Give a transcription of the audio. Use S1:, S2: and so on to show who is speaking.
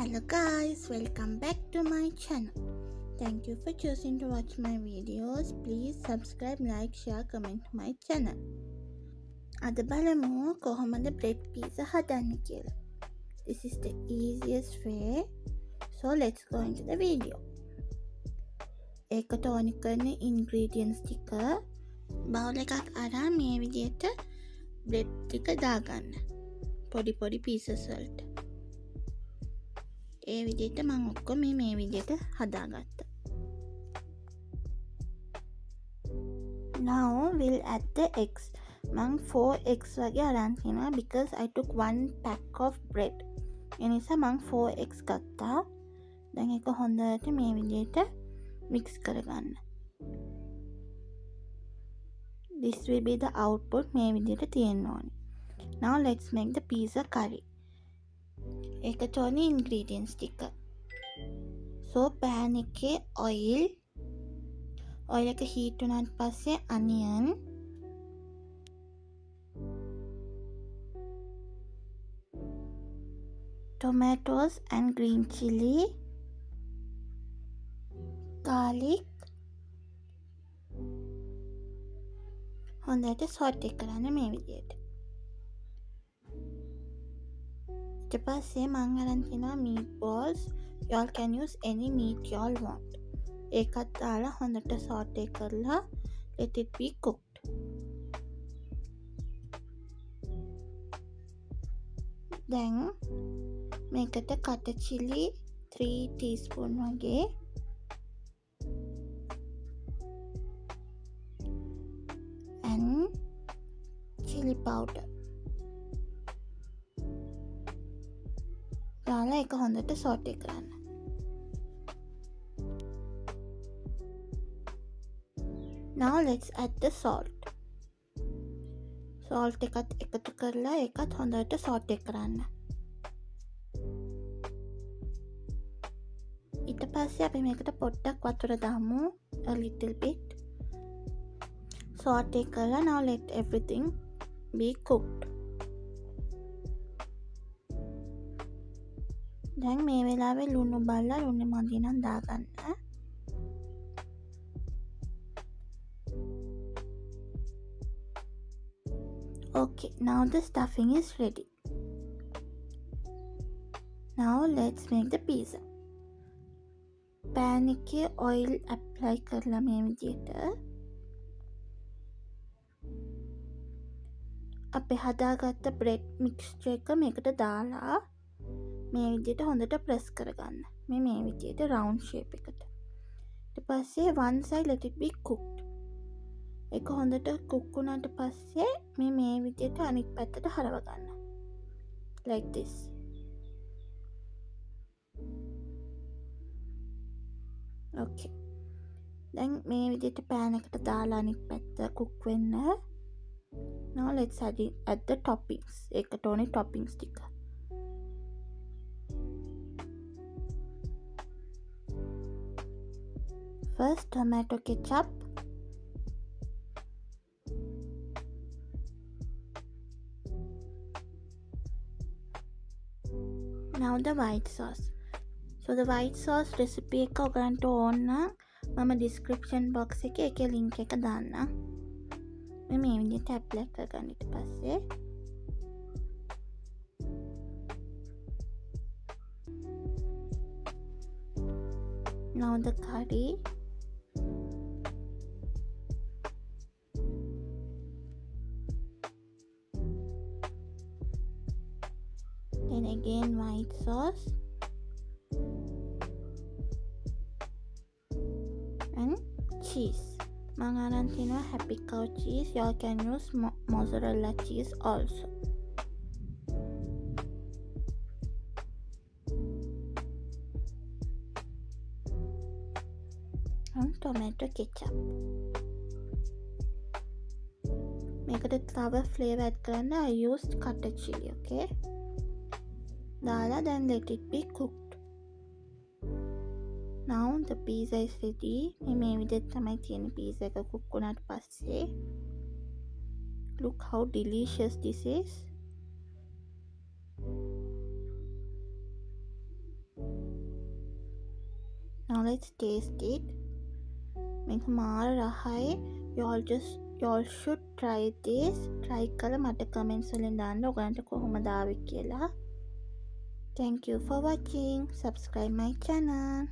S1: Hello guys, welcome back to my channel. Thank you for choosing to watch my videos. Please subscribe, like, share, comment my channel. අද බලමු කොහොමද bread pizza හදන්න කියලා. This is the easiest way. So let's go into the video. ඒකට ඕනි කරන ingredients ටික බවුල් එකක් අරන් මේ විදිහට bread ටික දාගන්න. පොඩි pieces වලට. ඒ විදිහට මම ඔක්කොම මේ විදිහට හදාගත්තා. Now we'll add the eggs. මම 4 eggs වගේ අරන් තියනවා because I took 1 pack of bread. ඒ නිසා මම 4 eggs ගත්තා. දැන් ඒක හොඳට මේ විදිහට mix කරගන්න. This will be the output මේ විදිහට තියෙන්න ඕනේ. Now let's make the pizza curry. ඒකට ඕනේ ingredients ටික. So pan එකේ oil එක heat වුණාට පස්සේ onion, tomatoes and green chili, garlic හොඳට saute කරන්න මේ විදිහට. ඊට පස්සේ මම අරන් තියනවා meatballs. Y'all can use any meat y'all want. ඒකත් දාලා හොඳට saute කරලා let it be cooked. දැන් මේකට cut chili 3 teaspoon වගේ and chili powder දාලා ඒක හොඳට saute කරන්න. Now let's add the salt. Salt එකත් එකතු කරලා ඒකත් හොඳට saute කරන්න. ඊට පස්සේ අපි මේකට පොඩ්ඩක් වතුර දාමු, a little bit. Saute කරලා now let everything be cooked. දැන් මේ වෙලාවේ ලුණු බලලා ලුණු මදි නම් දාගන්න. Okay, now the stuffing is ready. Now let's make the pizza. Pan එකේ oil apply කරලා මේ විදිහට අපි හදාගත්ත bread mixture එක මේකට දාලා මේ විදිහට හොඳට press කරගන්න. මේ විදිහට round shape එකට. ඊට පස්සේ one side let it be cooked. ඒක හොඳට cook වුණාට පස්සේ මේ විදිහට අනිත් පැත්තට හරව ගන්න. Like this. Okay. දැන් මේ විදිහට pan එකට දාලා අනිත් පැත්ත cook වෙන්න. Now let's add the toppings. ඒකට ඕනේ toppings ටික. First tomato ketchup. Now the white sauce. So the white sauce recipe එක ඔයගලන්ට ඕන නම් මම description box එකේ ඒකේ link එක දාන්නම්. මේ විදිහට apply කරගන්න ඊට පස්සේ now the curry. Then again white sauce and cheese. මම අරන් තියනවා happy cow cheese. Y'all can use mozzarella cheese also. And tomato ketchup. මේකට තව flavor add කරන්න I used cut chili, okay? දාලා then let it be cooked. Now the pizza is ready. මේ විදිහට තමයි තියෙන pizza එක cook වුණාට පස්සේ. Look how delicious this is. Now let's taste it. මේක මාර රහයි. y'all should try this. try කරලා මට comments වලින් දාන්න ඔයගලන්ට කොහොමද ආවේ කියලා. Thank you for watching. Subscribe my channel.